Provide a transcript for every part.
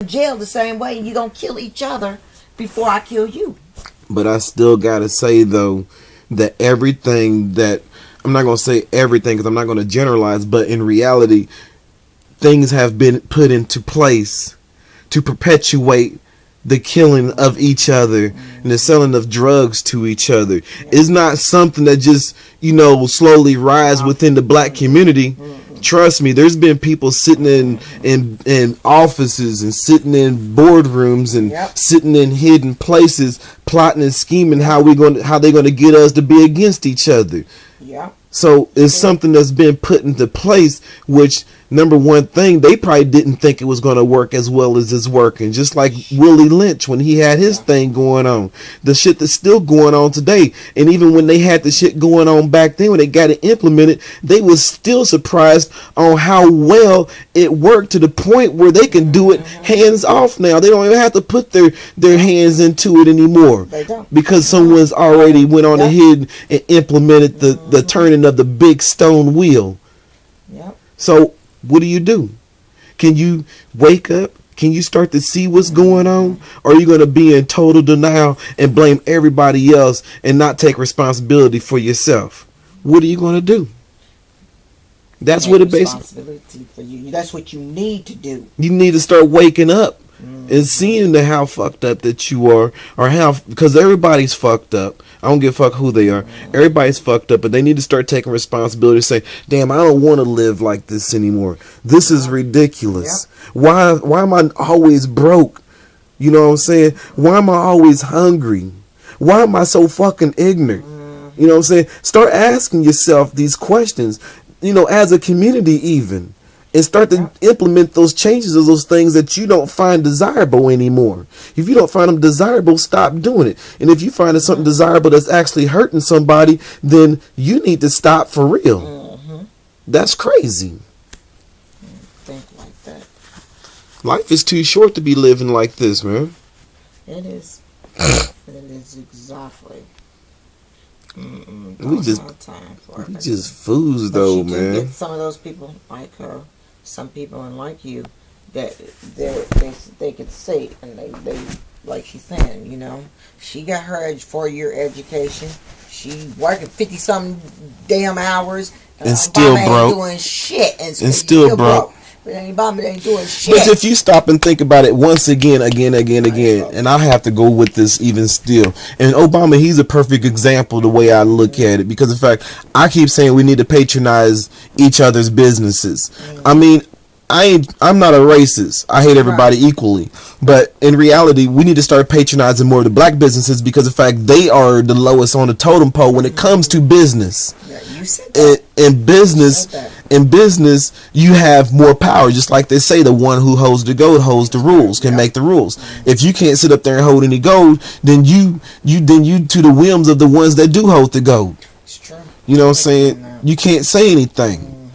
jail the same way, and you gonna kill each other before I kill you. But I still gotta say though that everything that, I'm not gonna say everything because I'm not gonna generalize, but in reality, things have been put into place to perpetuate the killing of each other and the selling of drugs to each other. It's not something that just, slowly rise within the black community. Trust me, there's been people sitting in offices and sitting in boardrooms and sitting in hidden places, plotting and scheming how they're going to get us to be against each other. Yeah. So it's something that's been put into place, which, number one thing, they probably didn't think it was going to work as well as it's working. Just like Willie Lynch when he had his thing going on. The shit that's still going on today. And even when they had the shit going on back then, when they got it implemented, they was still surprised on how well it worked, to the point where they can do it hands off now. They don't even have to put their hands into it anymore. They don't. Because someone's already went on ahead and implemented the turning of the big stone wheel. Yep. So what do? Can you wake up? Can you start to see what's going on? Or are you going to be in total denial and blame everybody else and not take responsibility for yourself? What are you going to do? That's what it basically. Responsibility for you. That's what you need to do. You need to start waking up and seeing how fucked up that you are, or because everybody's fucked up. I don't give a fuck who they are. Everybody's fucked up, but they need to start taking responsibility and say, damn, I don't want to live like this anymore. This is ridiculous. Why am I always broke? You know what I'm saying? Why am I always hungry? Why am I so fucking ignorant? You know what I'm saying? Start asking yourself these questions, as a community even. And start to implement those changes of those things that you don't find desirable anymore. If you don't find them desirable, stop doing it. And if you find something desirable that's actually hurting somebody, then you need to stop for real. That's crazy. Think like that. Life is too short to be living like this, man. It is. It is exactly. We just fools though, but you man. Get some of those people like her. Some people like you that they could say, and they like she's saying, she got her 4-year education. She working 50-something damn hours, and still Obama broke. Ain't doing shit, and still broke. But Obama ain't doing shit. But if you stop and think about it once again, and I have to go with this even still. And Obama, he's a perfect example the way I look at it, because in fact, I keep saying we need to patronize each other's businesses. I mean, I'm not a racist. I hate everybody equally. But in reality, we need to start patronizing more of the black businesses, because in fact, they are the lowest on the totem pole when it comes to business. Yeah, you said that. In business, you have more power. Just like they say, the one who holds the gold holds the rules, can make the rules. If you can't sit up there and hold any gold, then you to the whims of the ones that do hold the gold. It's true. You know what I'm saying? You can't say anything.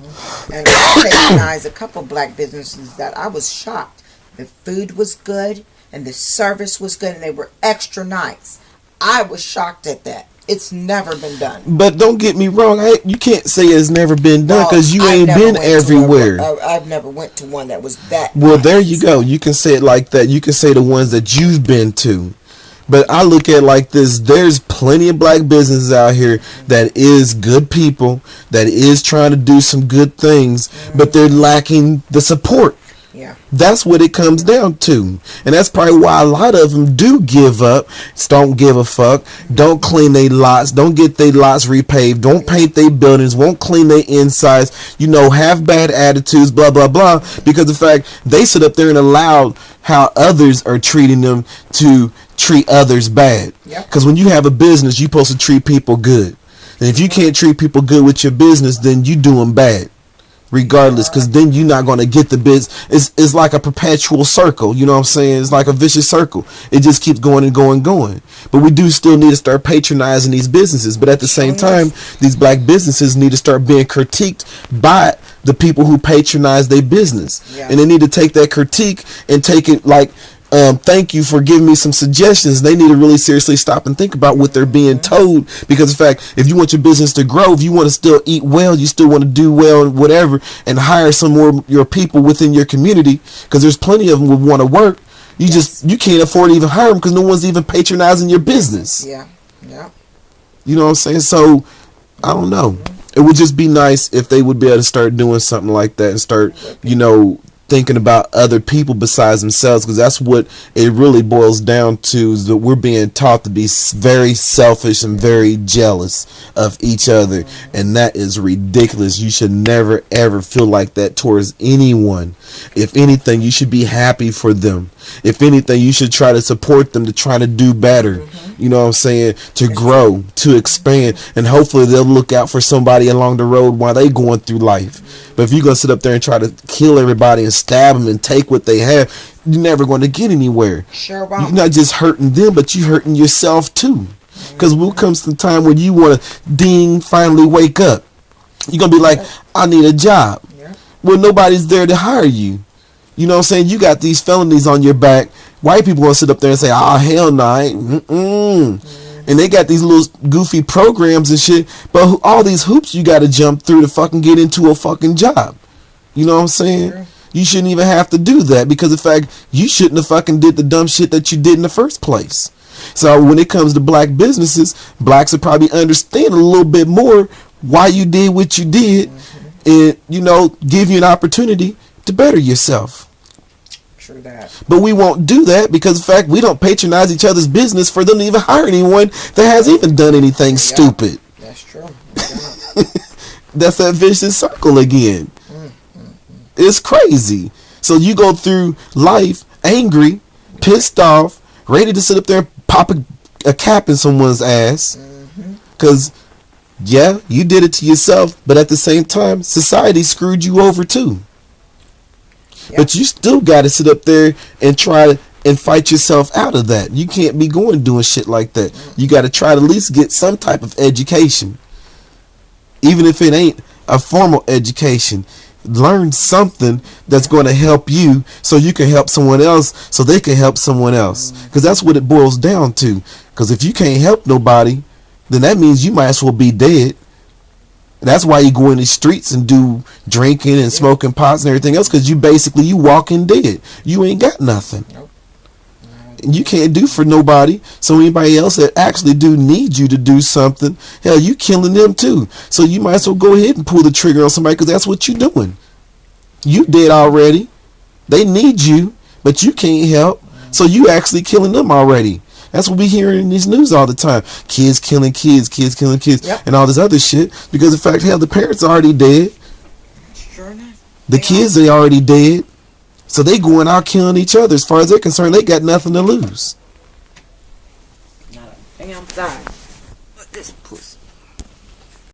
And I patronized a couple black businesses that I was shocked. The food was good and the service was good and they were extra nice. I was shocked at that. It's never been done. But don't get me wrong. You can't say it's never been done, because you ain't been everywhere. I've never went to one that was that Well, nice. there you go. You can say it like that. You can say the ones that you've been to. But I look at it like this. There's plenty of black businesses out here that is good people, that is trying to do some good things, but they're lacking the support. Yeah. That's what it comes down to. And that's probably why a lot of them do give up, don't give a fuck, don't clean their lots, don't get their lots repaved, don't paint their buildings, won't clean their insides, have bad attitudes, blah, blah, blah. Because the fact they sit up there and allow how others are treating them to treat others bad. Because when you have a business, you're supposed to treat people good. And if you can't treat people good with your business, then you do them bad. Regardless, because then you're not going to get the business. It's like a perpetual circle. You know what I'm saying? It's like a vicious circle. It just keeps going and going and going. But we do still need to start patronizing these businesses. But at the same time, these black businesses need to start being critiqued by the people who patronize their business. And they need to take that critique and take it like thank you for giving me some suggestions. They need to really seriously stop and think about what they're being told. Because in fact, if you want your business to grow, if you want to still eat well, you still want to do well and whatever, and hire some more of your people within your community, because there's plenty of them who want to work. You can't afford to even hire them because no one's even patronizing your business. Yeah. You know what I'm saying? So I don't know. It would just be nice if they would be able to start doing something like that and start, thinking about other people besides themselves, because that's what it really boils down to, is that we're being taught to be very selfish and very jealous of each other, and that is ridiculous. You should never ever feel like that towards anyone. If anything, you should be happy for them. If anything, you should try to support them to try to do better. You know what I'm saying? To grow, to expand, and hopefully they'll look out for somebody along the road while they going through life. But if you're going to sit up there and try to kill everybody and stab them and take what they have, you're never going to get anywhere. Sure won't. You're not just hurting them, but you're hurting yourself too. Because when comes the time when you want to finally wake up, you're going to be like, I need a job. Yeah. Well, nobody's there to hire you. You know what I'm saying? You got these felonies on your back. White people going to sit up there and say, oh, hell no. And they got these little goofy programs and shit. But all these hoops you got to jump through to fucking get into a fucking job. You know what I'm saying? Sure. You shouldn't even have to do that, because in fact, you shouldn't have fucking did the dumb shit that you did in the first place. So when it comes to black businesses, blacks would probably understand a little bit more why you did what you did, and, give you an opportunity to better yourself. True that. But we won't do that because, in fact, we don't patronize each other's business for them to even hire anyone that has even done anything stupid. That's true. That's that vicious circle again. It's crazy. So you go through life angry, pissed off, ready to sit up there and pop a cap in someone's ass. Because, you did it to yourself, but at the same time, society screwed you over too. But you still got to sit up there and try and fight yourself out of that. You can't be doing shit like that. You got to try to at least get some type of education. Even if it ain't a formal education, learn something that's going to help you so you can help someone else, so they can help someone else. Because that's what it boils down to. Because if you can't help nobody, then that means you might as well be dead. That's why you go in the streets and do drinking and smoking pots and everything else, because you walking dead. You ain't got nothing. Nope. And you can't do for nobody. So anybody else that actually do need you to do something, hell, you killing them too. So you might as well go ahead and pull the trigger on somebody, because that's what you're doing. You dead already. They need you, but you can't help. So you actually killing them already. That's what we hear in this news all the time. Kids killing kids, kids killing kids, and all this other shit. Because in fact, hell, the parents are already dead. Sure enough. The kids are already dead. So they going out killing each other. As far as they're concerned, they got nothing to lose. Not a damn thing. But this pussy.